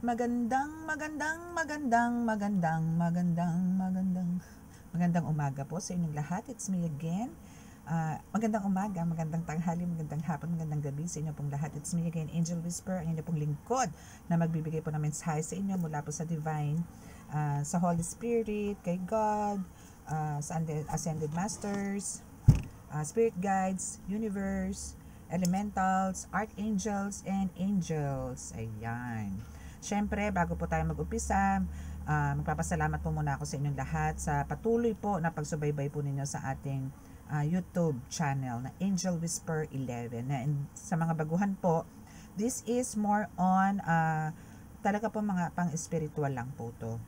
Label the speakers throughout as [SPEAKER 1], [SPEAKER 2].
[SPEAKER 1] Magandang umaga po sa inyong lahat. It's me again. Magandang umaga, magandang tanghali, magandang hapon, magandang gabi sa inyo pong lahat. It's me again, Angel Whisper, ang inyo pong lingkod na magbibigay po ng mensahe sa inyo mula po sa Divine, sa Holy Spirit, kay God, sa Ascended Masters, Spirit Guides, Universe, Elementals, Archangels, and Angels. Ayan. Siyempre, bago po tayo mag-umpisa, magpapasalamat po muna ako sa inyong lahat sa patuloy po na pagsubaybay po ninyo sa ating YouTube channel na Angel Whisper 11. Sa mga baguhan po, this is more on talaga po mga pang-spiritual lang po to.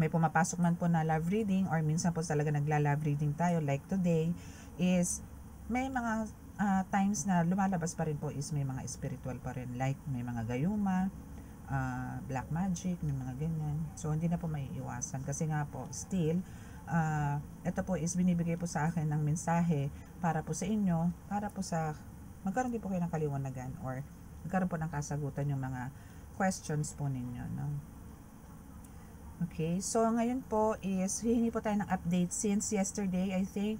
[SPEAKER 1] May pumapasok man po na love reading or minsan po talaga nagla-love reading tayo like today is may mga times na lumalabas pa rin po is may mga spiritual pa rin like may mga gayuma, black magic, may mga ganyan. So hindi na po maiiwasan kasi nga po still ito po is binibigay po sa akin ng mensahe para po sa inyo, para po sa magkaroon din po kayo ng kaliwanagan or magkaroon po ng kasagutan yung mga questions po ninyo, no? Okay, so ngayon po is hihingi po tayo ng update since yesterday, I think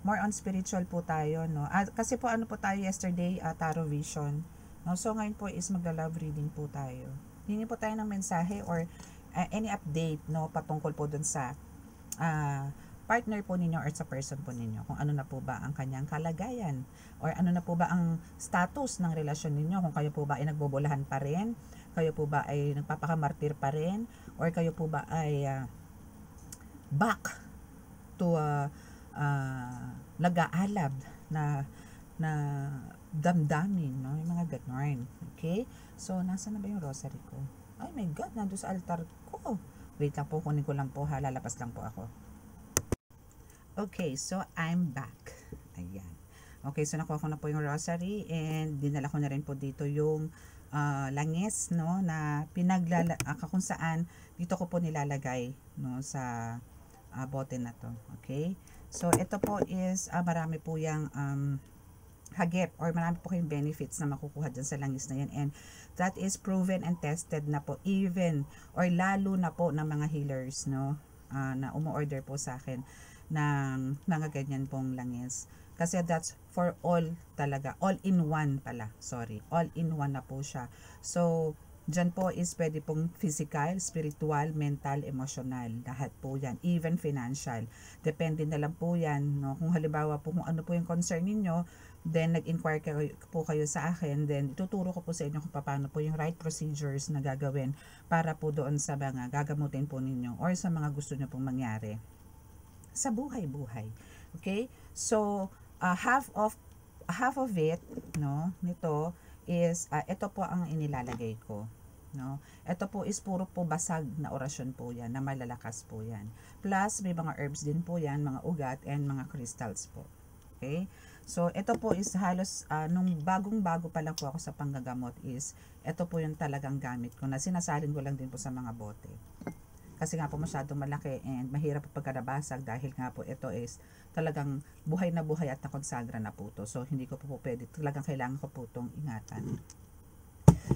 [SPEAKER 1] more on spiritual po tayo, no? Kasi po ano po tayo yesterday, tarot vision, no? So ngayon po is magla-love reading po tayo. Hihingi po tayo ng mensahe or any update, no, patungkol po dun sa partner po ninyo or sa person po ninyo, kung ano na po ba ang kanyang kalagayan or ano na po ba ang status ng relasyon ninyo, kung kayo po ba ay nagbobolahan pa rin, kayo po ba ay nagpapakamartir pa rin, or kayo po ba ay back to nag-aalab na damdamin, no? Yung mga ganon. Okay? So, nasa na ba yung rosary ko? Ay my God, nandun sa altar ko. Wait lang po, kunin ko lang po ha, lalapas lang po ako. Okay, so I'm back. Ayan. Okay, so nakuha ko na po yung rosary and dinala ko na rin po dito yung langis, no, na kung saan dito ko po nilalagay, no, sa bote na to. Okay? So, ito po is marami po yung hagip or marami po kayong benefits na makukuha dyan sa langis na yan, and that is proven and tested na po even or lalo na po ng mga healers, no, na umu-order po sa akin ng mga ganyan pong langis kasi that's for all talaga, all in one pala, sorry, all in one na po siya. So dyan po is pwede pong physical, spiritual, mental, emotional, lahat po yan, even financial, depende na lang po yan, no? Kung halimbawa po kung ano po yung concern ninyo, then nag-inquire po kayo sa akin, then ituturo ko po sa inyo kung paano po yung right procedures na gagawin para po doon sa mga gagamutin po ninyo or sa mga gusto nyo pong mangyari sa buhay-buhay. Okay? So, half of it, no, nito is ito po ang inilalagay ko, no. Ito po is puro po basag na orasyon po 'yan, na malalakas po 'yan. Plus may mga herbs din po 'yan, mga ugat and mga crystals po. Okay? So, ito po is halos nung bagong-bago pa lang po ako sa panggagamot is ito po yung talagang gamit ko na sinasalin ko lang din po sa mga bote. Kasi nga po masyadong malaki and mahirap po pagkadabasag dahil nga po ito is talagang buhay na buhay at nakonsagra na po to. So, hindi ko po pwede. Talagang kailangan ko po itong ingatan.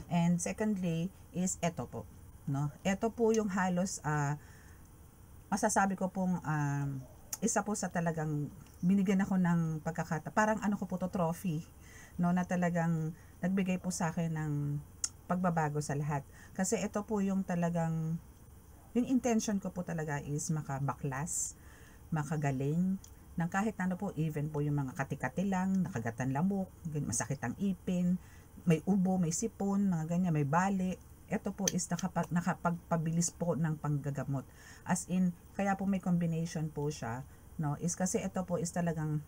[SPEAKER 1] And secondly is ito po. No? Ito po yung halos masasabi ko pong isa po sa talagang binigyan ako ng pagkakata. Parang ano ko po to, trophy. No? Na talagang nagbigay po sa akin ng pagbabago sa lahat. Kasi ito po yung talagang yung intention ko po talaga is makabaklas, makagaling, ng kahit ano po, even po yung mga katikati lang, nakagatan lamok, masakit ang ipin, may ubo, may sipon, mga ganyan, may bali. Ito po is nakapagpabilis po ng panggagamot. As in, kaya po may combination po siya, no, is kasi ito po is talagang,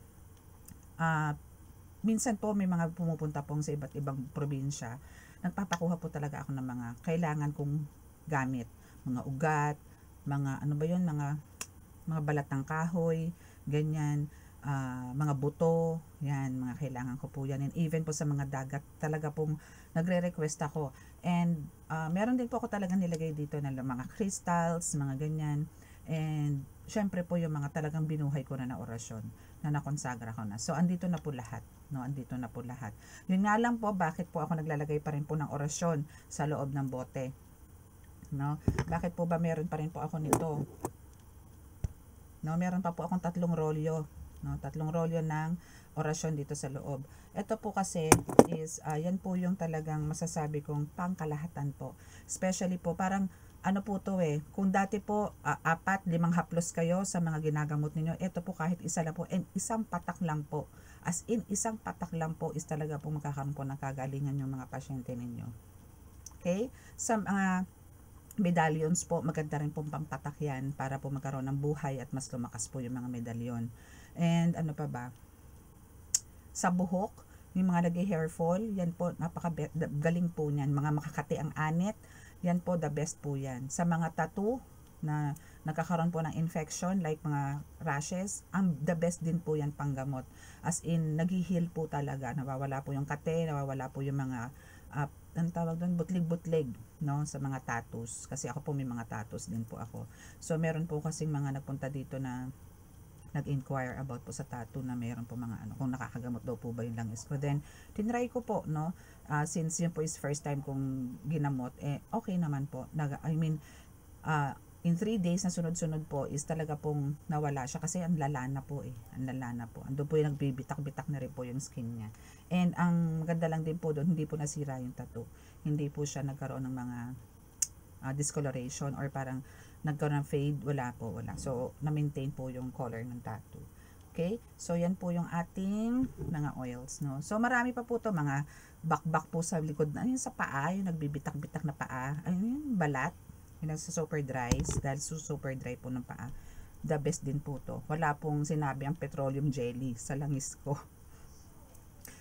[SPEAKER 1] minsan po may mga pumupunta pong sa iba't ibang probinsya, nagpapakuha po talaga ako ng mga kailangan kong gamit. Mga ugat, mga ano ba yun, mga balat ng kahoy, ganyan, mga buto, yan, mga kailangan ko po yan. And even po sa mga dagat, talaga pong nagre-request ako. And meron din po ako talaga nilagay dito na mga crystals, mga ganyan. And syempre po yung mga talagang binuhay ko na orasyon. na nakonsagra ko na. So, andito na po lahat. No, andito na po lahat. Yun nga lang po, bakit po ako naglalagay pa rin po ng orasyon sa loob ng bote? No? Bakit po ba meron pa rin po ako nito? No, meron pa po akong 3 rolyo. No, 3 rolyo ng orasyon dito sa loob. Ito po kasi is, yan po yung talagang masasabi kong pangkalahatan po. Especially po, parang ano po to kung dati po 4, 5 haplos kayo sa mga ginagamot ninyo, ito po kahit isa lang po, and isang patak lang po, as in isang patak lang po is talaga po magkakaroon po ng kagalingan yung mga pasyente ninyo. Okay? Sa mga medallions po, maganda rin po pampatak yan para po magkaroon ng buhay at mas lumakas po yung mga medallion. And ano pa ba? Sa buhok, yung mga nag-hair fall, yan po, napakagaling po niyan. Mga makakati ang anit, yan po, the best po yan. Sa mga tattoo na nagkakaroon po ng infection, like mga rashes, the best din po yan panggamot. As in, nag-heal po talaga. Nawawala po yung kate, nawawala po yung mga, ang tawag doon, butlig-butlig, no, sa mga tattoos. Kasi ako po may mga tattoos din po ako. So, meron po kasing mga nagpunta dito na nag-inquire about po sa tattoo na meron po mga ano, kung nakakagamot daw po ba yung langis ko. Then, tinry ko po, no, since yun po is first time kong ginamot, okay naman po. In 3 days na sunod-sunod po is talaga pong nawala siya kasi ang lala na po ang lala na po. Ando po yung nagbibitak-bitak na rin po yung skin niya. And ang maganda lang din po doon, hindi po nasira yung tattoo. Hindi po siya nagkaroon ng mga discoloration or parang nagkaroon ng fade, wala po, wala. So, na-maintain po yung color ng tattoo. Okay? So, yan po yung ating mga oils, no? So, marami pa po to mga bakbak po sa likod na, yung sa paa, yung nagbibitak-bitak na paa, ayun, yung balat, yung sa super dry, dahil super dry po ng paa. The best din po to. Wala pong sinabi ang petroleum jelly sa langis ko.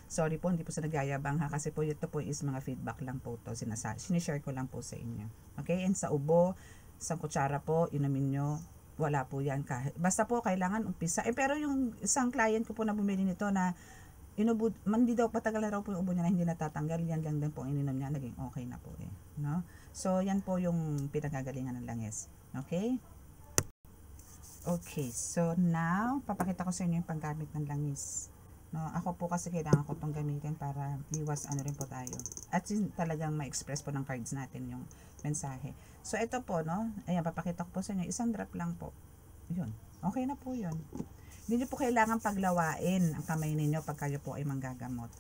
[SPEAKER 1] Sorry po, hindi po sa nagyayabang ha, kasi po ito po is mga feedback lang po to, sinishare ko lang po sa inyo. Okay? And sa ubo, isang kutsara po, inumin nyo, wala po yan. Basta po, kailangan umpisa. Pero yung isang client ko po na bumili nito na, hindi daw, patagal na raw po yung ubo niya na hindi natatanggal, yan lang din po ininom niya, naging okay na po no? So, yan po yung pinagagalingan ng langis. Okay? Okay, so now, papakita ko sa inyo yung paggamit ng langis. No, ako po kasi kailangan ko itong gamitin para iwas ano rin po tayo. At talagang ma-express po ng cards natin yung mensahe. So, ito po, no? Ayan, papakita ko po sa inyo. Isang drop lang po. Yun. Okay na po yun. Hindi nyo po kailangan paglawain ang kamay ninyo pag kayo po ay manggagamot.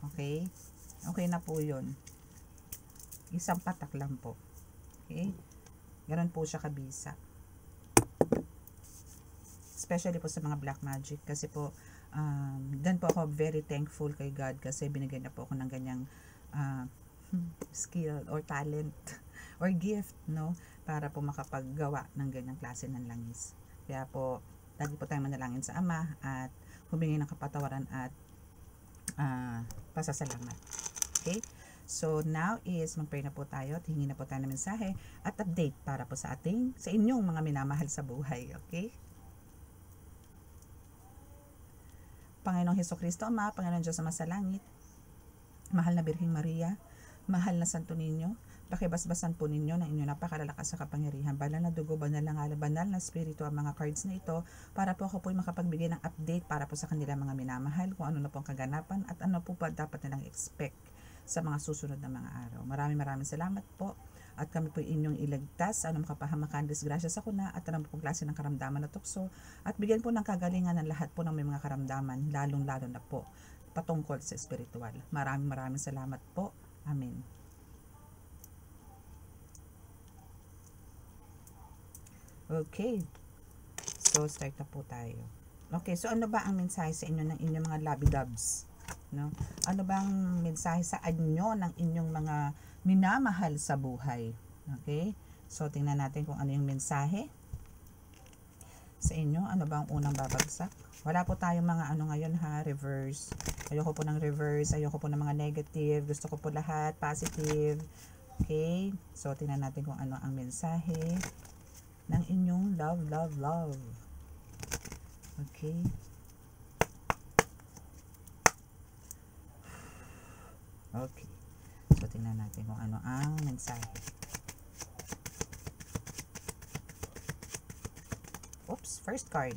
[SPEAKER 1] Okay? Okay na po yun. Isang patak lang po. Okay? Ganon po siya kabisa. Especially po sa mga black magic. Kasi po, dan po ako very thankful kay God kasi binigyan na po ako ng ganyang skill or talent or gift, no, para po makapaggawa ng ganyang klase ng langis. Kaya po, lagi po tayong manalangin sa Ama at humingi ng kapatawaran at pasasalamat. Okay? So, now is mag-pray na po tayo at hingi na po tayo ng mensahe at update para po sa inyong mga minamahal sa buhay. Okay? Panginoong Hesukristo, Ama, Panginoong Diyos Ama sa langit, mahal na Birheng Maria, mahal na Santo Niño, pakibasbasan po ninyo ng inyong napakalalakas sa kapangyarihan, banal na dugo, banal na ngala, banal na spirito ang mga cards na ito para po ako po makapagbigay ng update para po sa kanila mga minamahal kung ano na po ang kaganapan at ano po pa dapat nilang expect sa mga susunod na mga araw. Maraming salamat po. At kami po inyong iligtas, anong kapahamakan, disgrasya sa kuna, at anong pong klase ng karamdaman na tukso, at bigyan po ng kagalingan ng lahat po ng may mga karamdaman, lalong-lalo na po patungkol sa spiritual. Maraming salamat po. Amen. Okay. So, start na po tayo. Okay, so ano ba ang mensahe sa inyo ng inyong mga lovey-doves? No? Ano bang mensahe sa inyo ng inyong mga minamahal sa buhay? Okay? So, tingnan natin kung ano yung mensahe sa inyo. Ano ba ang unang babagsak? Wala po tayong mga ano ngayon ha, reverse. Ayoko po ng reverse, ayoko po ng mga negative. Gusto ko po lahat positive. Okay? So, tingnan natin kung ano ang mensahe ng inyong love. Okay? Okay. So, tingnan natin kung ano ang mensahe. Oops, first card.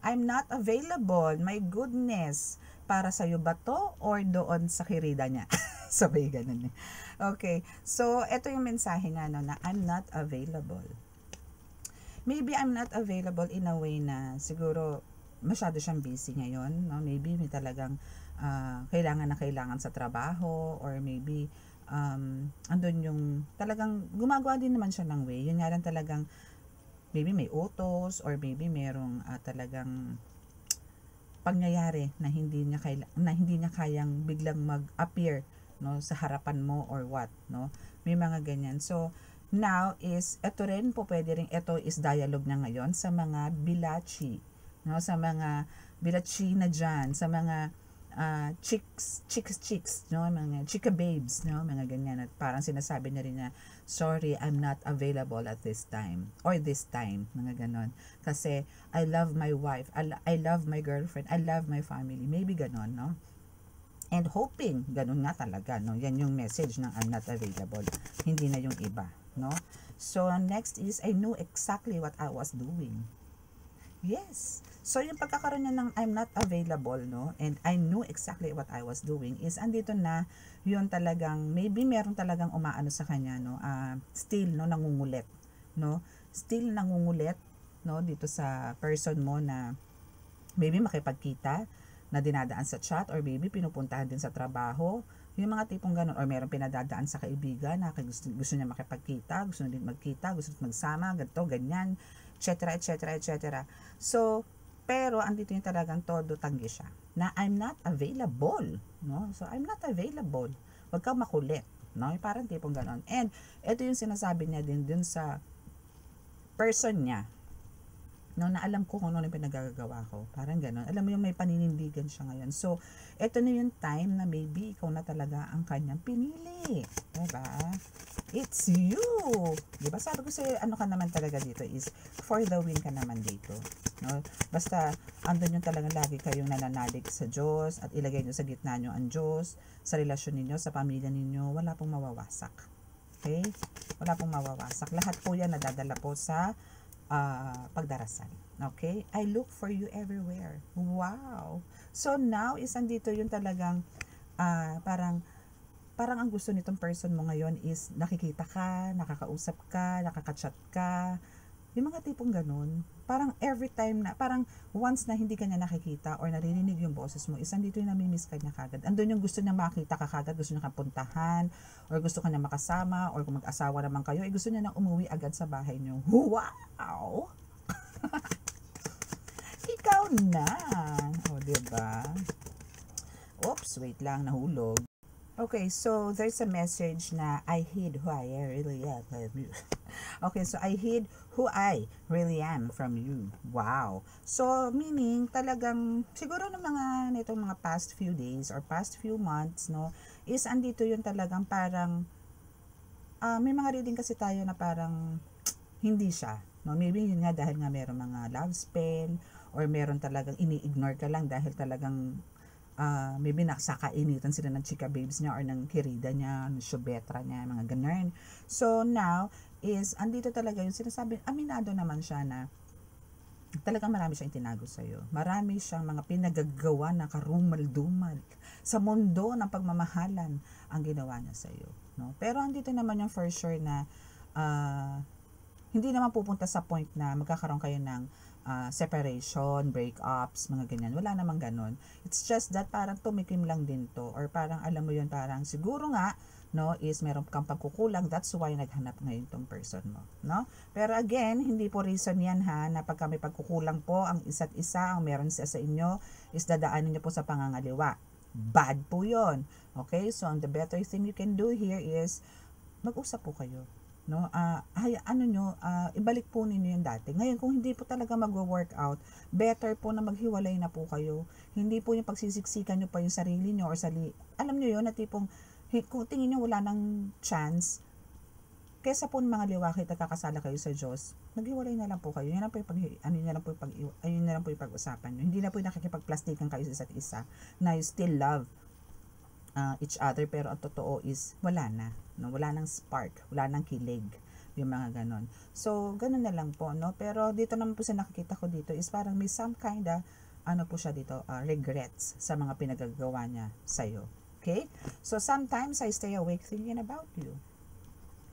[SPEAKER 1] I'm not available. My goodness. Para sa'yo ba to or doon sa kirida niya? Sabay ganun eh. Okay. So, ito yung mensahe nga no, na I'm not available. Maybe I'm not available in a way na siguro masyado siyang busy ngayon. No? Maybe may talagang kailangan sa trabaho, or maybe andun yung talagang gumagawa din naman siya ng way. Yun nga lang talagang maybe may utos, or maybe merong talagang pangyayari na hindi niya kayang biglang mag-appear no sa harapan mo or what, no, may mga ganyan. So now is ito rin po, pwede rin ito is dialogue na ngayon sa mga bilachi, no, sa mga bilachi na dyan, sa mga chicks, no, mga chika babes, no, mga ganyan, at parang sinasabi niya rin na sorry, I'm not available at this time, or this time, mga ganon, kasi I love my wife, I love my girlfriend, I love my family, maybe ganon, no, and hoping ganon nga talaga, no, yan yung message ng I'm not available, hindi na yung iba, no. So next is I knew exactly what I was doing. Yes. So, yung pagkakaroon niya ng I'm not available, no, and I knew exactly what I was doing, is andito na yun talagang, maybe meron talagang umaano sa kanya, no, still, no, nangungulit, no, still nangungulit, no, dito sa person mo na maybe makipagkita, na dinadaan sa chat, or maybe pinupuntahan din sa trabaho, yung mga tipong ganun, or meron pinadadaan sa kaibigan na gusto niya makipagkita, gusto niya din magkita, gusto niya magsama, ganito, ganyan, etc. So, pero andito yung talagang todo tanggi siya, na I'm not available, no? So, I'm not available. Huwag kang makulit, no? Parang tipong ganon. And, ito yung sinasabi niya din dun sa person niya, no, na alam ko kung ano yung pinagagawa ko. Parang ganon. Alam mo yung may paninindigan siya ngayon. So, ito na yung time na maybe ikaw na talaga ang kanyang pinili. Diba? It's you. Diba? Sabi ko sa'yo, ano ka naman talaga dito is for the win ka naman dito. No? Basta, andun yung talaga lagi kayong nananalig sa Diyos at ilagay nyo sa gitna nyo ang Diyos, sa relasyon ninyo, sa pamilya ninyo, wala pong mawawasak. Okay? Wala pong mawawasak. Lahat po yan nadadala po sa pagdarasal. Okay? I look for you everywhere. Wow! So now is andito yung talagang parang ang gusto nitong person mo ngayon is nakikita ka, nakakausap ka, nakaka-chat ka, yung mga tipong ganun. Parang every time na, parang once na hindi ka niya nakikita or naririnig yung boses mo, is andito yung namimiss ka niya kagad. Andun yung gusto niya makita ka kagad, gusto niya kapuntahan, or gusto ka niya makasama, or kung mag-asawa naman kayo, gusto niya nang umuwi agad sa bahay niyo. Wow! Ikaw na! O, diba? Oops, wait lang, nahulog. Okay, so there's a message na I hid who I really am from you. Okay, so I hid who I really am from you. Wow. So, meaning, talagang, siguro ng mga, nitong mga past few days or past few months, no, is andito yun talagang parang, may mga reading kasi tayo na parang, hindi siya. No? Maybe yun nga dahil nga meron mga love spell, or meron talagang ini-ignore ka lang dahil talagang, maybe nakasakainitan sila ng chika babes niya or ng kirida niya, ng syubetra niya, mga ganun. So now is andito talaga yung sinasabi, aminado naman siya na talagang marami siyang itinago sa'yo. Marami siyang mga pinagagawa na karumal-dumal sa mundo ng pagmamahalan ang ginawa niya sa'yo. No? Pero andito naman yung for sure na hindi naman pupunta sa point na magkakaroon kayo ng separation, breakups, mga ganyan. Wala namang ganon. It's just that parang tumikim lang din to, or parang alam mo yun, parang siguro nga, no, is meron kang pagkukulang, that's why naghanap ngayon tong person mo, no? Pero again, hindi po reason yan ha, na pagka may pagkukulang po ang isa't isa, ang meron sa inyo, is dadaanin niyo po sa pangangaliwa. Bad po yon. Okay? So, the better thing you can do here is, mag-usap po kayo. No, ibalik po ninyo yung dati. Ngayon, kung hindi po talaga magwo-workout, better po na maghiwalay na po kayo. Hindi po yung pagsisiksikan nyo pa yung sarili nyo, or alam nyo yun, na tipong, kung tingin nyo wala nang chance, kesa po mga liwakit at kakasala kayo sa Diyos, maghiwalay na lang po kayo. Yan na po yung pag-usapan nyo. Hindi na po yung nakikipagplastikan kayo sa isa't isa, na you still love each other, pero ang totoo is wala na, no? Wala nang spark, wala nang kilig, yung mga ganon. So, ganon na lang po, no? Pero dito naman po sa nakikita ko dito is parang may some kinda, ano po siya dito, regrets sa mga pinagagawa niya sa'yo. Okay? So, sometimes I stay awake thinking about you.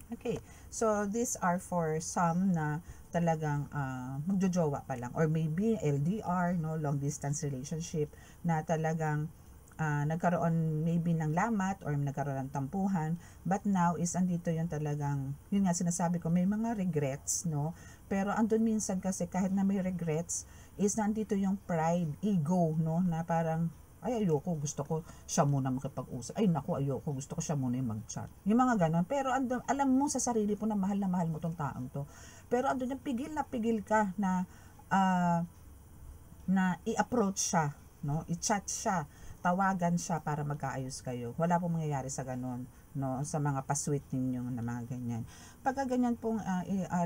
[SPEAKER 1] Okay. So, these are for some na talagang magjojowa pa lang. Or maybe LDR, no? Long distance relationship na talagang nagkaroon maybe ng lamat or nagkaroon ng tampuhan, but now is andito yung talagang, yun nga sinasabi ko, may mga regrets, no? Pero andun minsan kasi kahit na may regrets, is nandito yung pride, ego, no? Na parang, ay ayoko, gusto ko siya muna makipag-usap. Ay naku, ayoko, gusto ko siya muna yung mag-chat. Yung mga ganon. Pero andun, alam mo sa sarili po na mahal mo tong taong to. Pero andun yung pigil na pigil ka na i-approach siya, no? I-chat siya, tawagan siya para magkaayos kayo. Wala pong mangyayari sa ganon, no, sa mga pasweet ninyo na mga ganyan. Pagka ganyan pong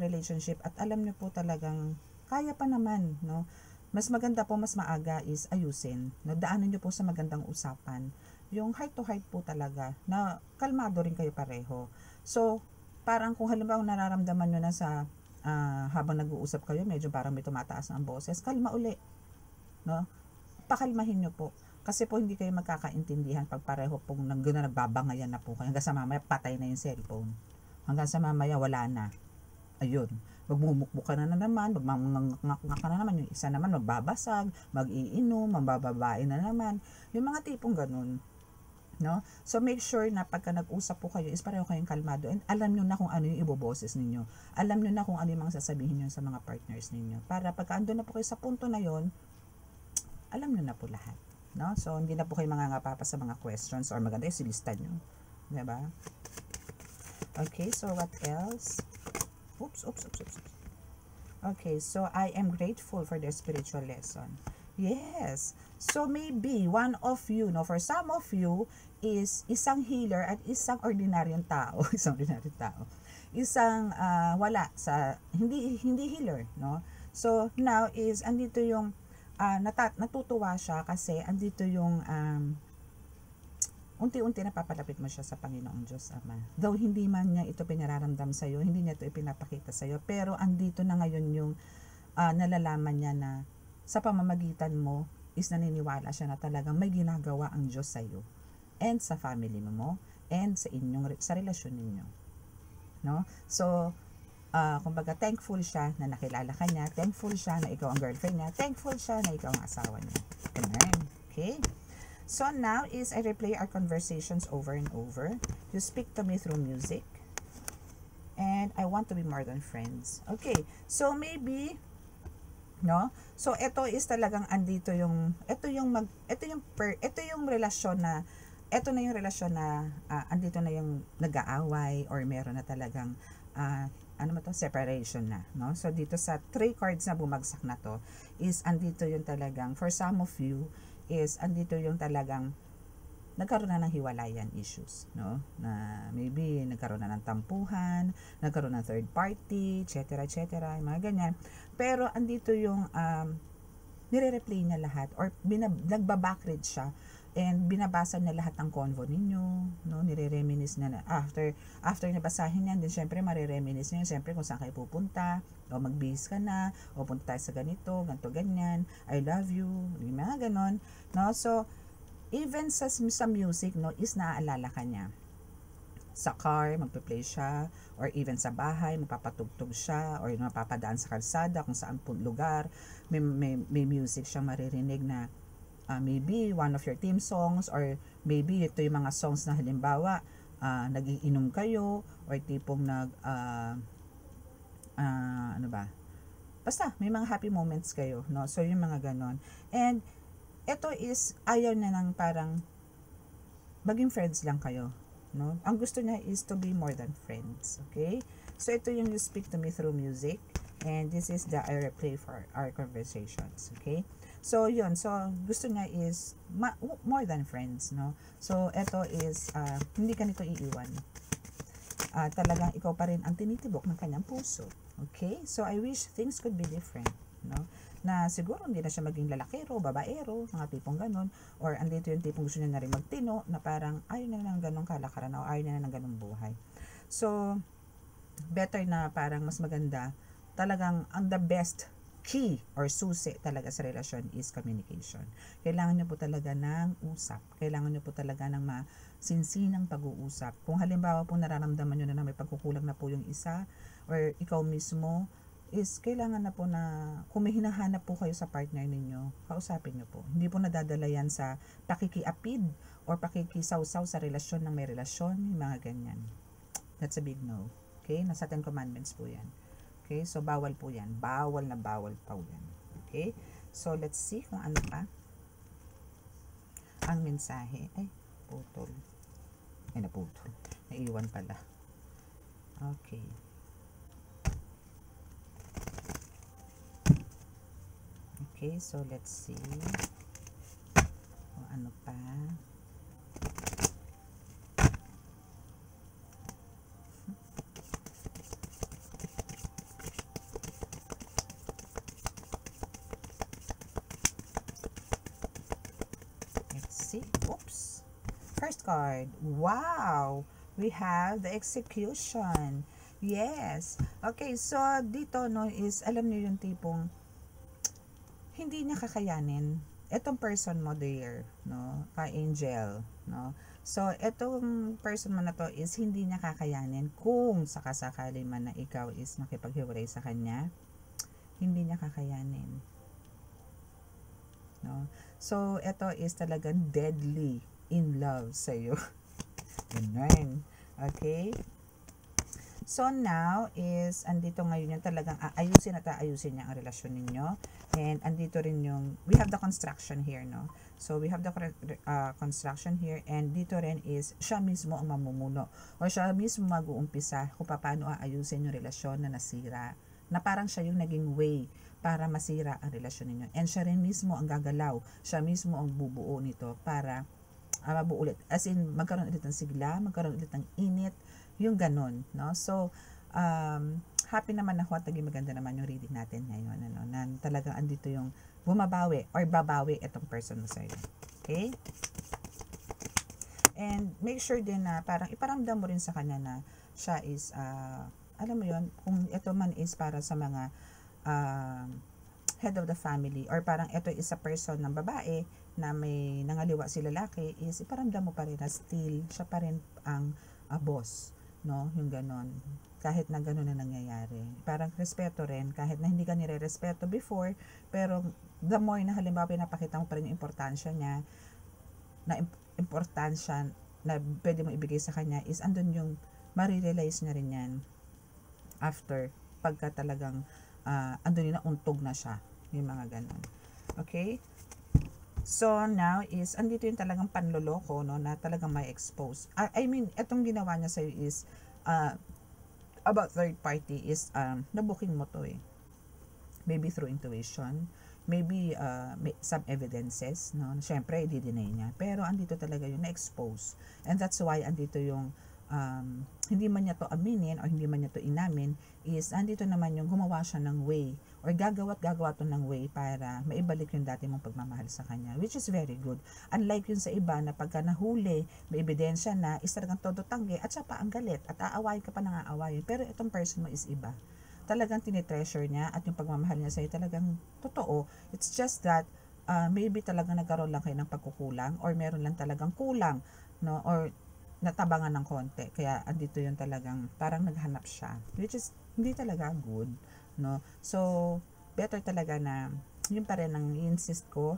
[SPEAKER 1] relationship at alam niyo po talagang kaya pa naman, no, mas maganda po, mas maaga is ayusin, no, daanan niyo po sa magandang usapan, yung heart to heart po talaga, na kalmado rin kayo pareho. So, parang kung halimbawa nararamdaman nyo na sa habang nag-uusap kayo, medyo parang may tumataas ang boses, kalma uli, no, pakalmahin nyo po. Kasi po hindi kayo magkakaintindihan pag pareho pong nagbabangayan na po kayo. Hanggang sa mamaya patay na yung cellphone. Hanggang sa mamaya wala na. Ayun. Magmumukbuk ka na naman, magmangangak ka na naman. Yung isa naman magbabasag, mag-iinom, mambababae na naman. Yung mga tipong ganun. No? So make sure na pagka nag-usap po kayo is pareho kayong kalmado and alam nyo na kung ano yung iboboses ninyo. Alam nyo na kung ano yung mga sasabihin nyo sa mga partners ninyo. Para pagka ando na po kayo sa punto na yon, alam nyo na po lahat. No? So, hindi na po kayo mangangapapa sa mga questions or maganda yung silista nyo. Diba? Okay, so what else? Oops. Okay, so I am grateful for the spiritual lesson. Yes. So, maybe one of you, no, for some of you, is isang healer at isang ordinaryong tao. Isang ordinaryong tao. Isang wala sa, hindi healer, no? So, now is, andito yung natutuwa siya kasi andito yung unti-unti napapalapit mo siya sa Panginoong Diyos Ama. Though hindi man niya ito pinararamdam sa iyo, hindi niya ito ipinapakita sa iyo, pero andito na ngayon yung nalalaman niya na sa pamamagitan mo is naniniwala siya na talagang may ginagawa ang Diyos sa iyo and sa family mo and sa relasyon ninyo. No? So, kumbaga thankful siya na nakilala ka niya, thankful siya na ikaw ang girlfriend niya, thankful siya na ikaw ang asawa niya. Amen. Okay? So now is I replay our conversations over and over. You speak to me through music. And I want to be more than friends. Okay. So maybe, no? So ito is talagang andito yung ito yung relasyon na andito na yung nag-aaway or meron na talagang separation na, no? So dito sa 3 cards na bumagsak na to is andito yung talagang, for some of you is andito yung talagang nagkaroon na ng hiwalayan issues, no? Na maybe nagkaroon na ng tampuhan, nagkaroon ng third party, etc., yung mga ganyan. Pero andito yung nire-replay niya lahat or nagba-backread siya and binabasa niya lahat ng convo ninyo, no? Nire-reminisce na after nabasahin niyan, din syempre marire-reminisce niya syempre kung saan kayo pupunta, o mag-base ka na, o punta tayo sa ganito, ganyan, I love you, yung mga ganon, no? So even sa music, no, is naaalala ka niya. Sa car, magpe-play siya, or even sa bahay, magpapatugtog siya, or mapapadaan sa kalsada, kung saan po lugar, may music siyang maririnig na maybe one of your theme songs, or maybe ito yung mga songs na halimbawa, nagiinom kayo, or tipong basta, may mga happy moments kayo, no? So, yung mga ganon. And, ito is, ayaw na ng parang, maging friends lang kayo, no? Ang gusto niya is to be more than friends, okay? So, ito yung you speak to me through music, and this is the I replay for our conversations, okay? So, yun. So, gusto niya is more than friends, no? So, ito is, hindi ka nito iiwan. Talagang ikaw pa rin ang tinitibok ng kanyang puso, okay? So, I wish things could be different, no? Na siguro hindi na siya maging lalakero, babaero, mga tipong ganon, or andito yung tipong gusto niya na rin magtino, na parang ayaw na ng ganong kalakaran, o ayaw na ng ganong buhay. So, better na parang mas maganda, talagang ang the best key or susi talaga sa relasyon is communication. Kailangan nyo po talaga ng usap. Kailangan nyo po talaga ng masinsinang pag-uusap. Kung halimbawa po nararamdaman nyo na may pagkukulang na po yung isa or ikaw mismo, is kailangan na po na kung may hinahanap po kayo sa partner ninyo, kausapin nyo po. Hindi po nadadala yan sa pakikiapid or pakikisaw-saw sa relasyon ng may relasyon, yung mga ganyan. That's a big no. Okay? Nasa 10 Commandments po yan. Okay? So, bawal po yan. Bawal na bawal po yan. Okay? So, let's see kung ano pa ang mensahe. Ay, putol. Ay, naputol. Naiwan pala. Okay. Okay, so let's see kung ano pa. Let's see. Oops. First card. Wow! We have the execution. Yes. Okay, so dito no is alam niyo yung tipong hindi niya kakayanin etong person mo there, no? Ka-angel, no? So, etong person mo na to is hindi niya kakayanin kung sakasakali man na ikaw is makipaghiwalay sa kanya, hindi niya kakayanin. No? So, ito is talagang deadly in love sa'yo. Ganun. Okay? So now is, andito ngayon yung talagang aayusin at aayusin niya ang relasyon ninyo. And andito rin yung, we have the construction here, no? So we have the construction here, and dito rin is, siya mismo ang mamumuno. O siya mismo mag-uumpisa kung paano aayusin yung relasyon na nasira. Na parang siya yung naging way para masira ang relasyon ninyo. And siya rin mismo ang gagalaw. Siya mismo ang bubuo nito para mabuo ulit. As in, magkaroon ulit ng sigla, magkaroon ulit ng init, yung ganun, no? So, happy naman ako at naging maganda naman yung reading natin ngayon, ano, na talagang andito yung bumabawi or babawi itong person mo sa'yo. Okay? And make sure din na parang iparamdam mo rin sa kanya na siya is, alam mo yun, kung ito man is para sa mga head of the family or parang ito is a person ng babae na may nangaliwa si lalaki, is iparamdam mo pa rin na still siya pa rin ang boss, no? Yung ganon. Kahit na ganon na nangyayari. Parang respeto rin, kahit na hindi ka nire-respeto before, pero the more na halimbawa pinapakita mo pa rin yung importansya niya, na importansya na pwede mo ibigay sa kanya, is andun yung marirealize niya rin yan after, pagka talagang andun yun na untog na siya, yung mga ganon. Okay? So, now is, andito yung talagang panloloko, no, na talagang may expose. I mean, etong ginawa niya sa'yo is, about third party is, nabuking mo to eh. Maybe through intuition, maybe some evidences, no? Siyempre, i-deny niya. Pero andito talaga yung na-expose. And that's why andito yung, hindi man niya to aminin or hindi man niya to inamin, is andito naman yung gumawa siya ng way or gagawa to ng way para maibalik yung dati mong pagmamahal sa kanya, which is very good. Unlike yun sa iba na pagka nahuli, may ebidensya na, is talagang todo tanggi at siya pa ang galit at aawayin ka pa nang aawayin. Pero itong person mo is iba. Talagang tinitreasure niya at yung pagmamahal niya sa'yo talagang totoo. It's just that maybe talagang nagkaroon lang kayo ng pagkukulang or meron lang talagang kulang, no? Or natabangan ng konti. Kaya andito yung talagang parang naghanap siya, which is hindi talaga good, no? So, better talaga na yun pa rin ang insist ko,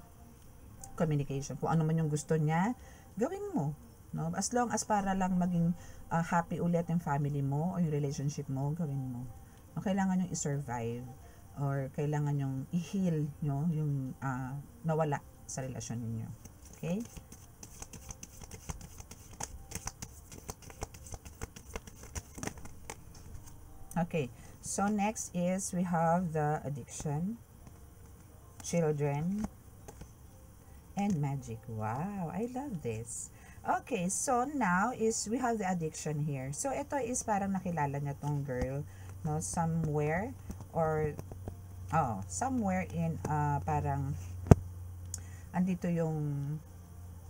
[SPEAKER 1] communication. Kung ano man yung gusto niya, gawin mo, no? As long as para lang maging happy ulit yung family mo o yung relationship mo, gawin mo. No, kailangan yung i-survive or kailangan yung i-heal, no, yung nawala sa relasyon ninyo. Okay? Okay, so next is we have the addiction, children, and magic. Wow, I love this. Okay, so now is we have the addiction here. So ito is parang nakilala niya tong girl, no, somewhere or somewhere in parang andito yung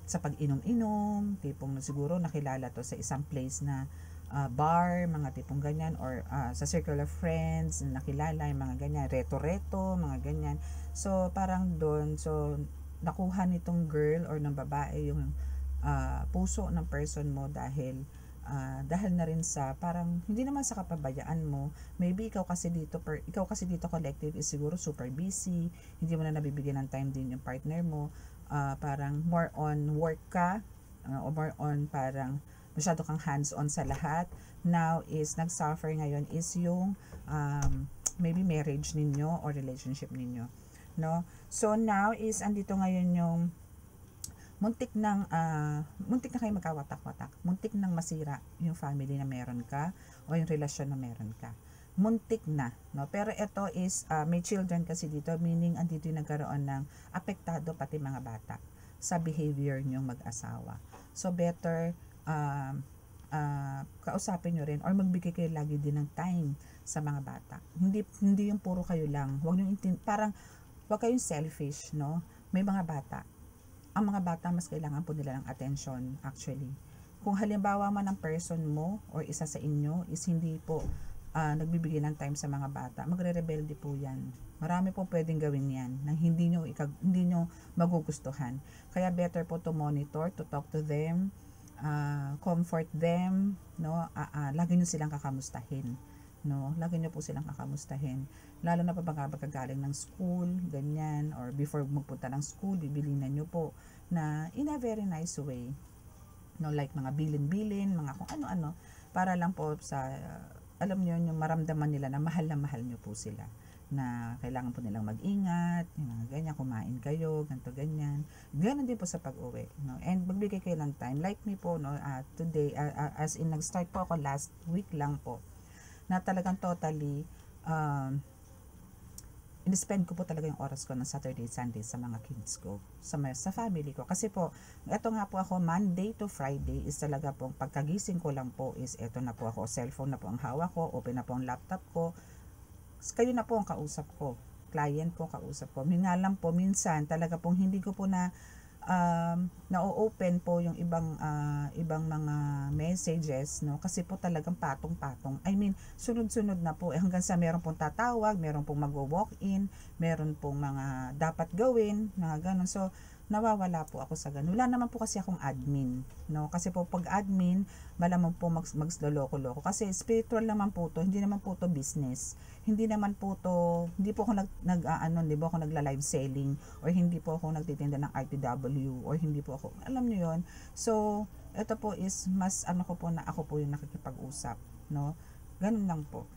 [SPEAKER 1] sa pag-inom-inom, tipong siguro nakilala to sa isang place na bar, mga tipong ganyan, or sa circle of friends na nakilala, yung mga ganyan, reto-reto, mga ganyan. So parang doon, so nakuha nitong girl or ng babae yung puso ng person mo dahil na rin sa parang hindi naman sa kapabayaan mo, maybe ikaw kasi dito collective is siguro super busy, hindi mo na nabibigyan ng time din yung partner mo, parang more on work ka, o more on parang masyado kang hands-on sa lahat. Now is nag-suffer ngayon is yung maybe marriage ninyo or relationship ninyo, no? So now is andito ngayon yung muntik na kayo magkawatak-watak, muntik nang masira yung family na meron ka o yung relasyon na meron ka, muntik na, no? Pero ito is may children kasi dito, meaning andito yung nagkaroon ng apektado pati mga bata sa behavior nyong mag-asawa. So better kausapin nyo rin or magbigay kayo lagi din ng time sa mga bata. Hindi yung puro kayo lang, parang wag kayong selfish, no? May mga bata, ang mga bata mas kailangan po nila ng attention actually. Kung halimbawa man ang person mo or isa sa inyo is hindi po nagbibigay ng time sa mga bata, magre-rebelde po yan. Marami po pwedeng gawin yan na hindi nyo magugustuhan. Kaya better po to monitor, to talk to them, comfort them, no? Lagi nyo silang kakamustahin, no? Lagi nyo po silang kakamustahin. Lalo na pa pagkagaling ng school, ganyan, or before magpunta ng school, bibilinan nyo po na in a very nice way, no? Like mga bilin-bilin, mga kung ano-ano, para lang po sa alam nyo, yung maramdaman nila na mahal nyo po sila, na kailangan po nilang mag-ingat, yung mga ganyan, kumain kayo, ganito, ganyan. Ganon din po sa pag-uwi, no? And magbigay kayo ng time. Like me po, no, today, as in nag-start po ako last week lang po, na talagang totally in-spend ko po talaga yung oras ko ng Saturday, Sunday sa mga kids ko, sa family ko. Kasi po, eto nga po ako, Monday to Friday is talaga po, pagkagising ko lang po is eto na po ako, cellphone na po ang hawak ko, open na po ang laptop ko, kayo na po ang kausap ko, client po kausap ko. Nga lang po, minsan talaga pong hindi ko po na-open po yung ibang mga messages, no? Kasi po talagang patong-patong. I mean, sunod-sunod na po. Hanggang sa meron pong tatawag, meron pong mag-walk-in, meron pong mga dapat gawin, mga ganun. So, nawawala po ako sa ganun. Wala naman po kasi akong admin, no? Kasi po pag admin, malamang po magsloloko-loko. Kasi spiritual naman po to, hindi naman po to business. Hindi po ako hindi po ako nagla-live selling, or hindi po ako nagtitinda ng RTW, or hindi po ako, alam niyo yon. So, ito po is mas ko po na ako po yung nakikipag-usap, no? Ganun lang po.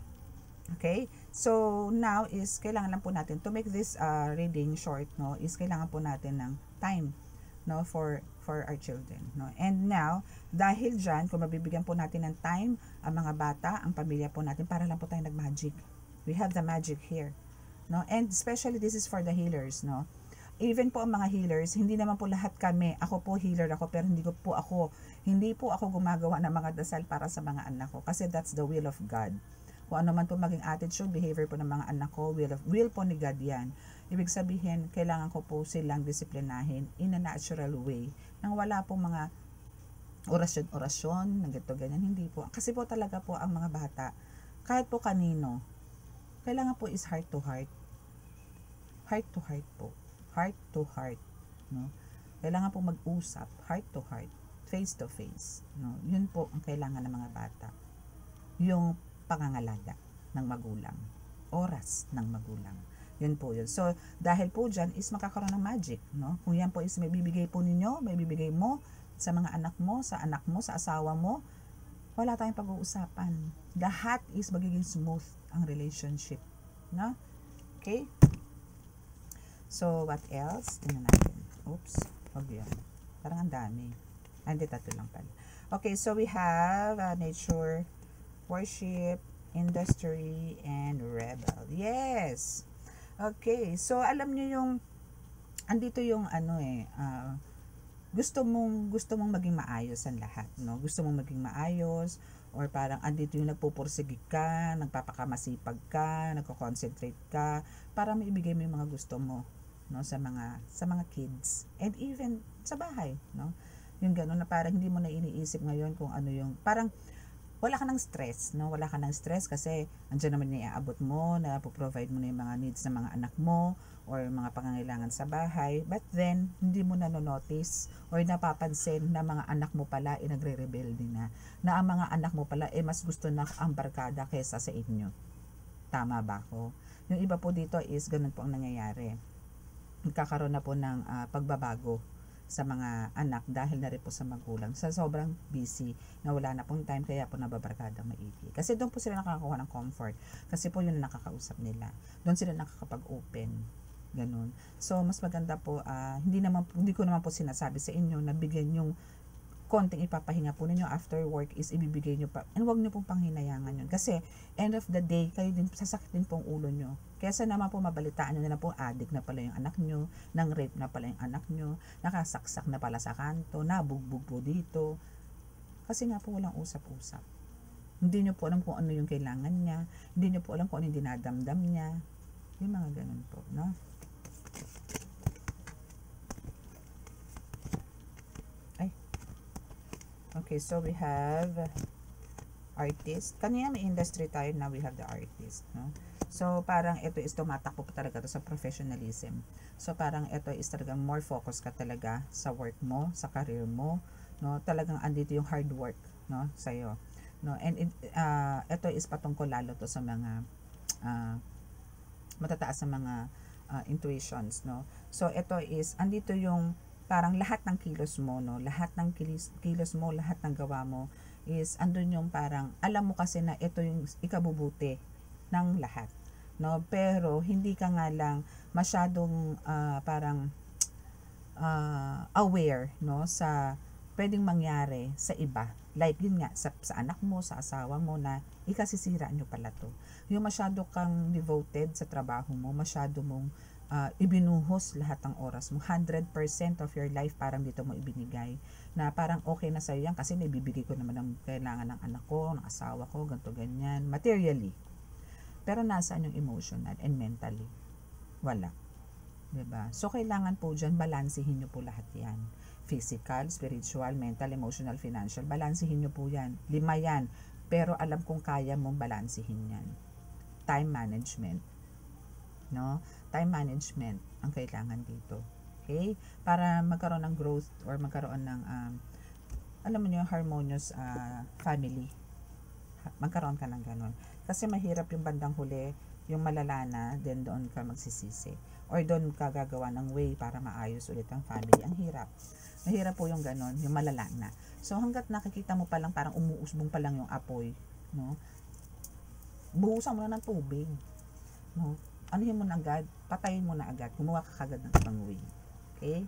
[SPEAKER 1] Okay? So, now is kailangan lang po natin to make this reading short, no? Is kailangan po natin ng time, no, for our children, no? And now, dahil diyan, kung mabibigyan po natin ng time ang mga bata, ang pamilya po natin, para lang po tayo nag-magic. We have the magic here, no? And especially this is for the healers, no? Even po ang mga healers, hindi naman po lahat kami, ako po healer ako, pero hindi po ako gumagawa ng mga dasal para sa mga anak ko, kasi that's the will of God. Kung ano man po maging attitude, behavior po ng mga anak ko, will po ni God yan. Ibig sabihin, kailangan ko po silang disiplinahin in a natural way, nang wala po mga orasyon, ng ganito, ganyan, hindi po. Kasi po talaga po ang mga bata, kahit po kanino, kailangan po is heart to heart po, heart to heart, no? Kailangan po mag-usap, heart to heart, face to face, no? Yun po ang kailangan ng mga bata, yung pangangalaga ng magulang, oras ng magulang, yun po yun. So dahil po dyan is makakaroon ng magic, no? Kung yan po is may bibigay po ninyo, may bibigay mo sa mga anak mo, sa asawa mo, wala tayong pag-uusapan, lahat is magiging smooth ang relationship, no? Okay? So, what else? Tingnan natin. Oops. Wag yun. Parang ang dami. Hindi, tatlo lang pala. Okay, so we have nature, worship, industry, and rebel. Yes! Okay, so alam nyo yung, andito yung gusto mong maging maayos ang lahat, no? Gusto mong maging maayos, or parang andito yung nagpupursige ka, nagpapakamasipag ka, nagko-concentrate ka para maibigay mo yung mga gusto mo, no, sa mga kids, and even sa bahay, no? Yung gano'n na parang hindi mo na iniisip ngayon kung ano yung parang wala ka ng stress, no? Wala ka ng stress kasi andyan naman yung iaabot mo, na provide mo na yung mga needs ng mga anak mo or mga pangangailangan sa bahay. But then, hindi mo nanonotice or napapansin na mga anak mo pala nagre-rebelde na ang mga anak mo pala mas gusto na ang barkada kaysa sa inyo. Tama ba ako? Yung iba po dito is ganun po ang nangyayari. Nagkakaroon na po ng pagbabago sa mga anak dahil na rin po sa magulang sa sobrang busy na wala na pong time, kaya po nababarkada maigi kasi doon po sila nakakakuha ng comfort kasi po yun ang nakakausap nila, doon sila nakakapag-open, ganun. So mas maganda po, hindi ko naman po sinasabi sa inyo na bigyan yung konting ipapahinga po ninyo after work is ibibigay nyo pa, and huwag nyo pong panghinayangan yun kasi end of the day kayo din, sasakit din pong ulo nyo, kesa naman po mabalitaan nyo na po addict na pala yung anak nyo, nang rape na pala yung anak nyo, nakasaksak na pala sa kanto, nabugbog po dito, kasi nga po walang usap-usap, hindi nyo po alam kung ano yung kailangan niya, hindi nyo po alam kung ano yung dinadamdam niya, yung mga ganun po, no? Okay, so we have artist. Kanina may industry tayo, now we have the artist, no? So parang ito is tumatakbo pa talaga to sa professionalism. So parang ito is talagang more focus ka talaga sa work mo, sa career mo, no? Talagang andito yung hard work, no, sa iyo, no? And ito is patungkol lalo to sa mga matataas sa mga intuitions, no? So ito is andito yung parang lahat ng kilos mo, no? Lahat ng kilos mo, lahat ng gawa mo is andun yung parang alam mo kasi na ito yung ikabubuti ng lahat, no? Pero hindi ka nga lang masyadong parang aware, no, sa pwedeng mangyari sa iba. Like yun nga, sa anak mo, sa asawa mo na ikasisira nyo pala to. Yung masyado kang devoted sa trabaho mo, masyado mong ibinuhos lahat ng oras mo, 100% of your life parang dito mo ibinigay, na parang okay na sa'yo yan kasi naibibigay ko naman ang kailangan ng anak ko, ng asawa ko, ganito ganyan, materially. Pero nasaan yung emotional and mentally? Wala. 'Di ba? So kailangan po diyan balansehin niyo po lahat 'yan. Physical, spiritual, mental, emotional, financial, balansehin niyo po 'yan. 5 'yan. Pero alam kong kaya mong balansehin 'yan. Time management, no? Time management ang kailangan dito. Okay? Para magkaroon ng growth or magkaroon ng alam mo niyo, harmonious family. Magkaroon ka ng ganun. Kasi mahirap yung bandang huli, yung malala na, then doon ka magsisisi. Or doon ka gagawa ng way para maayos ulit ang family. Ang hirap. Mahirap po yung ganun, yung malala na. So hanggat nakikita mo pa lang parang umuusbong pa lang yung apoy, no? Buhusan mo na ng tubig, no? Anuhin mo na agad, patayin mo na agad, gumawa ka kagad ng ibang way. Okay?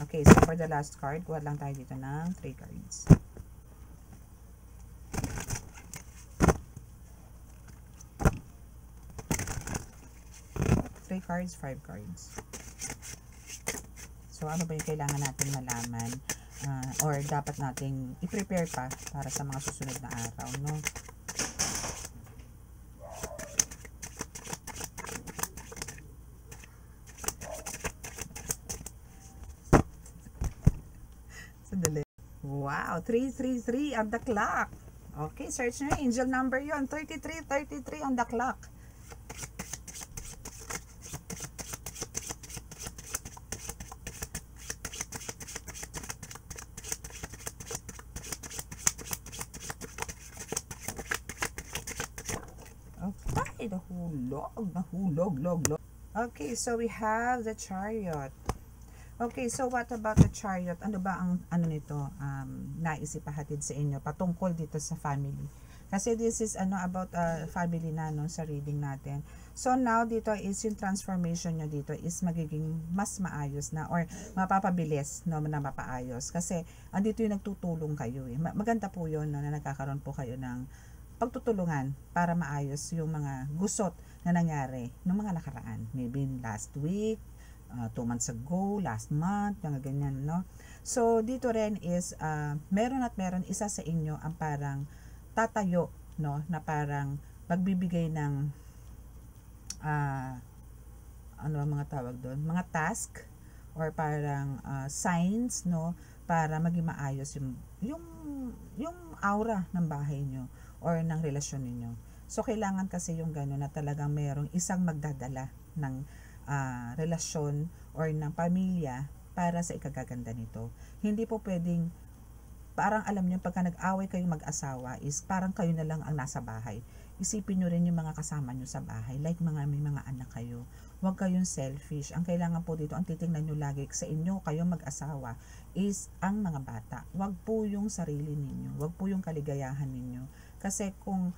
[SPEAKER 1] Okay, so for the last card, kuha lang tayo dito ng 3 cards. 3 cards, 5 cards. So, ano ba yung kailangan natin malaman or dapat nating i-prepare pa para sa mga susunod na araw, no? Sandali. Wow, 333 on the clock. Okay, search nyo, angel number yon, 33 on the clock. Okay, nahulog. Okay, so we have the Chariot. Okay, so what about the Chariot? Ano ba ang nito? Naisip pahatid sa inyo patungkol dito sa family. Kasi this is about family na, no, sa reading natin. So now dito is yung transformation nyo dito is magiging mas maayos na or mapapabilis, no, na mapaayos. Kasi andito yung nagtutulong kayo. Maganda po yun, no, na nagkakaroon po kayo ng pagtutulungan para maayos yung mga gusot na nangyari ng mga nakaraan. Maybe last week, 2 months ago, last month, mga ganyan, no? So, dito rin is, meron isa sa inyo ang parang tatayo, no? Na parang magbibigay ng, ano ang mga tawag doon? Mga task or parang signs, no, para maging maayos yung, yung aura ng bahay nyo or ng relasyon ninyo. So, kailangan kasi yung gano'n na talagang merong isang magdadala ng relasyon or ng pamilya para sa ikagaganda nito. Hindi po pwedeng, parang alam niyo, pagka nag-away kayong mag-asawa is parang kayo na lang ang nasa bahay. Isipin nyo rin yung mga kasama nyo sa bahay, like may mga anak kayo. Huwag kayong selfish. Ang kailangan po dito, ang titingnan nyo lagi sa inyo, kayong mag-asawa, is ang mga bata. Huwag po yung sarili ninyo. Huwag po yung kaligayahan ninyo. Kasi kung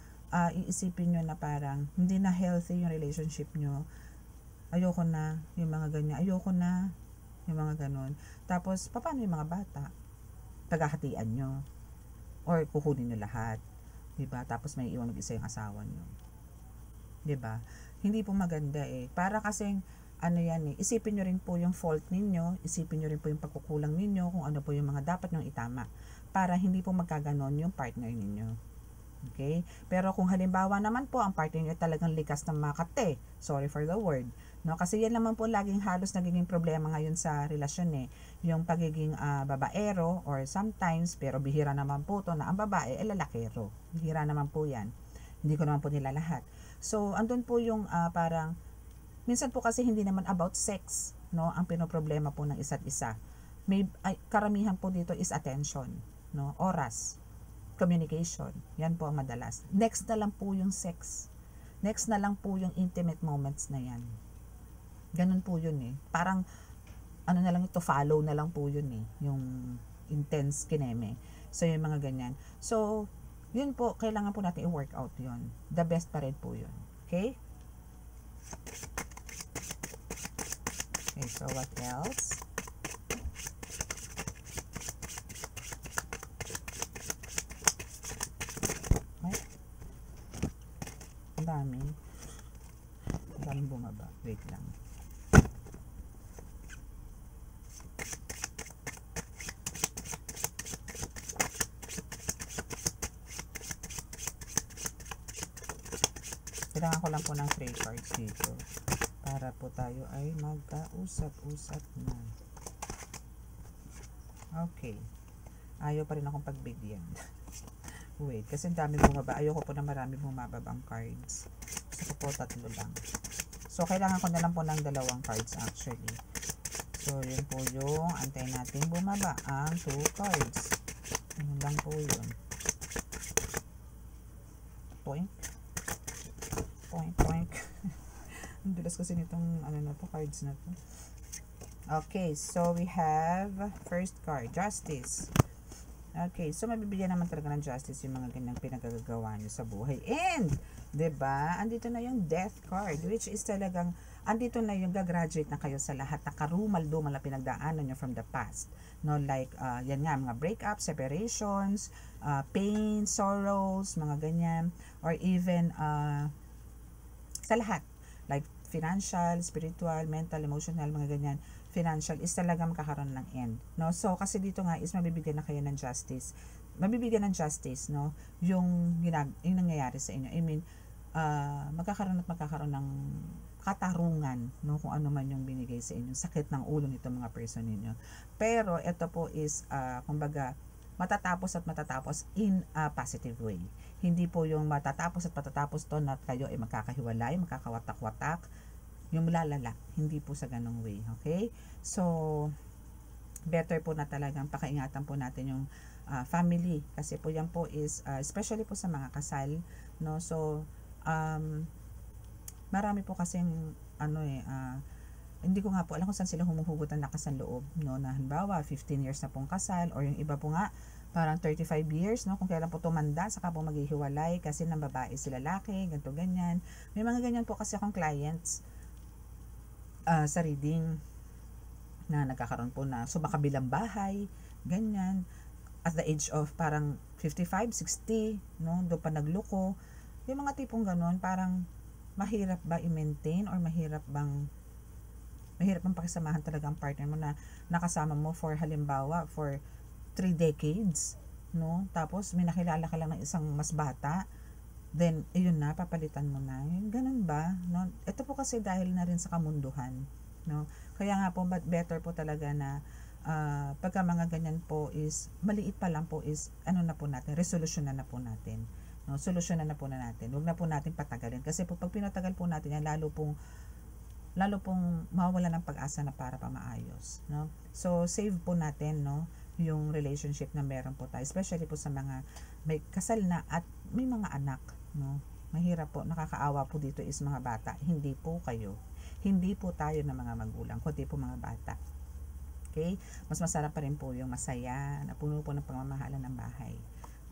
[SPEAKER 1] iisipin nyo na parang hindi na healthy yung relationship nyo, ayoko na, yung mga ganyan, ayoko na, yung mga ganon. Tapos, paano yung mga bata? Paghahatian nyo or kukunin nyo lahat, 'di ba? Tapos may iwan mag-isa yung asawa nyo, 'di ba? Hindi po maganda para kasing ano yan isipin nyo rin po yung fault ninyo, isipin nyo rin po yung pagkukulang ninyo, kung ano po yung mga dapat nyong itama para hindi po magkaganon yung partner ninyo. Okay? Pero kung halimbawa naman po ang partner niyo talagang likas ng makate, sorry for the word, no? Kasi yan naman po laging halos nagiging problema ngayon sa relasyon yung pagiging babaero or sometimes, pero bihira naman po to na ang babae ay lalakero. Bihira naman po yan. Hindi ko naman po nila lahat. So, andun po yung parang minsan po kasi hindi naman about sex, no? Ang pinoproblema po ng isa't isa. Karamihan po dito is attention, no? Oras, communication. Yan po ang madalas. Next na lang po yung sex. Next na lang po yung intimate moments na yan. Ganun po yun Parang, ano na lang ito, follow na lang po yun yung intense kineme. So, yung mga ganyan. So, yun po, kailangan po natin i-work out yun. The best pa rin po yun. Okay? Okay, so what else? Ang daming bumaba. Wait lang. Kailangan ko lang po ng 3 cards dito para po tayo ay magkausap-usap na. Okay. Ayaw pa rin akong pagbigyan. Wait, kasi daming bumaba. Ayoko po na marami bumababang cards. Gusto ko po 3 lang. So, kailangan ko na lang po ng 2 cards actually. So, yun po yung antay natin bumaba ang 2 cards. Ano lang po yun. Poink. Poink, poink. Ang dulas kasi nitong ano na to, cards na to. Okay, so we have first card, Justice. Okay, so mabibigyan naman talaga ng justice yung mga ganyang pinagagawa nyo sa buhay. And, 'di ba? Andito na yung death card, which is talagang andito na yung gagraduate na kayo sa lahat na karumal-dumal na pinagdaanan nyo from the past. No, like yan nga, mga breakups, separations, pain, sorrows, mga ganyan, or even sa lahat, like financial, spiritual, mental, emotional, mga ganyan. Financial is talaga magkakaroon ng end, no? So kasi dito nga is mabibigyan na kayo ng justice. Mabibigyan ng justice, no? Yung nangyayari sa inyo. I mean, magkakaroon ng katarungan, no? Kung ano man yung binigay sa inyo, sakit ng ulo nito mga person ninyo. Pero ito po is kumbaga matatapos in a positive way. Hindi po yung matatapos to na kayo ay magkakahiwalay, magkakawatak-watak, yung lalala, hindi po sa ganong way. Okay? So, better po na talagang pakaingatan po natin yung family. Kasi po yan po is, especially po sa mga kasal, no? So, marami po kasing, hindi ko nga po alam kung saan sila humuhugot ng lakas ng loob, no? Na halimbawa, 15 years na pong kasal, or yung iba po nga, parang 35 years, no? Kung kailan po tumanda, saka po maghihiwalay kasi ng babae sila lalaki, ganito, ganyan. May mga ganyan po kasi akong clients, sa reading na nagkakaroon po na sumakabilang bahay, ganyan, at the age of parang 55, 60, no, doon pa nagluko. Yung mga tipong ganun, parang mahirap ba i-maintain or mahirap bang pakisamahan talaga ang partner mo na nakasama mo for halimbawa for 3 decades, no? Tapos may nakilala ka lang ng isang mas bata, then ayun na, papalitan mo na. Ganun ba? No? Ito po kasi dahil na rin sa kamunduhan, no? Kaya nga po, but better po talaga na pagka mga ganyan po is, maliit pa lang po is, ano na po natin, resolution na po natin. No, solusyonan na po na natin. Huwag na po natin patagalin. Kasi po, pag pinatagal po natin yan, lalo pong mawawala ng pag-asa na para pa maayos, no? So, save po natin, no, yung relationship na meron po tayo. Especially po sa mga may kasal na at may mga anak, no? Mahirap po, nakakaawa po dito is mga bata. Hindi po kayo. Hindi po tayo na mga magulang, kundi po mga bata. Okay? Mas masarap pa rin po yung masaya, na puno po ng pamamahalan ng bahay.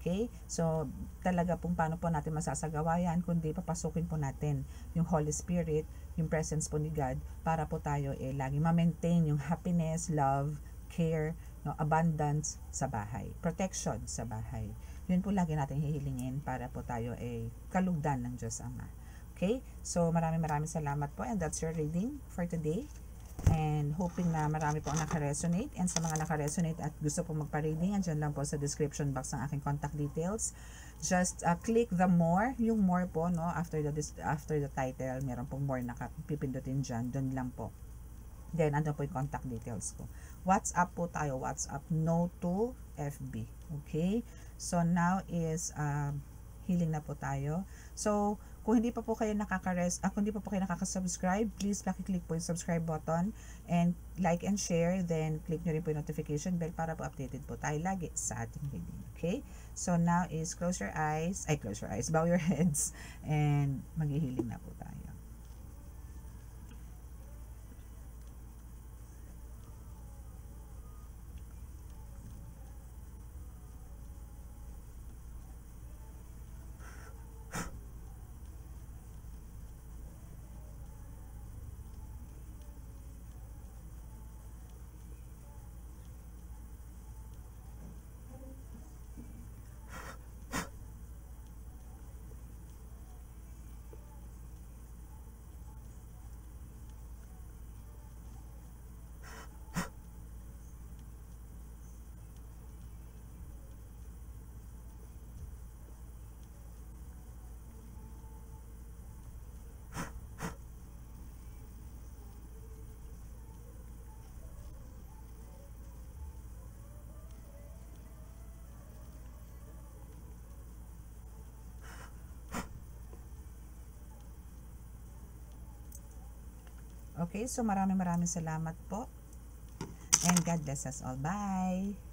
[SPEAKER 1] Okay? So, talaga pong paano po natin masasagawa yan, kundi papasukin po natin yung Holy Spirit, yung presence po ni God, para po tayo lagi ma-maintain yung happiness, love, care, no, abundance sa bahay, protection sa bahay. Yun po lagi natin hihilingin para po tayo kalugdan ng Diyos Ama. Okay? So, maraming salamat po, and that's your reading for today. And hoping na marami po ang naka-resonate, and sa mga naka-resonate at gusto po magpa-reading, andyan lang po sa description box ng aking contact details. Just click the more, yung more po, no, after the title, meron pong more na pipindutin dyan, doon lang po. Then, andun po yung contact details ko. WhatsApp po tayo, WhatsApp, no to FB. Okay? So, now is healing na po tayo. So, kung hindi pa po kayo nakaka-subscribe, please click po yung subscribe button and like and share, then click nyo rin po yung notification bell para po updated po tayo lagi sa ating reading. Okay? So, now is close your eyes, bow your heads, and mag-healing na po tayo. Okay, so maraming salamat po. And God bless us all. Bye!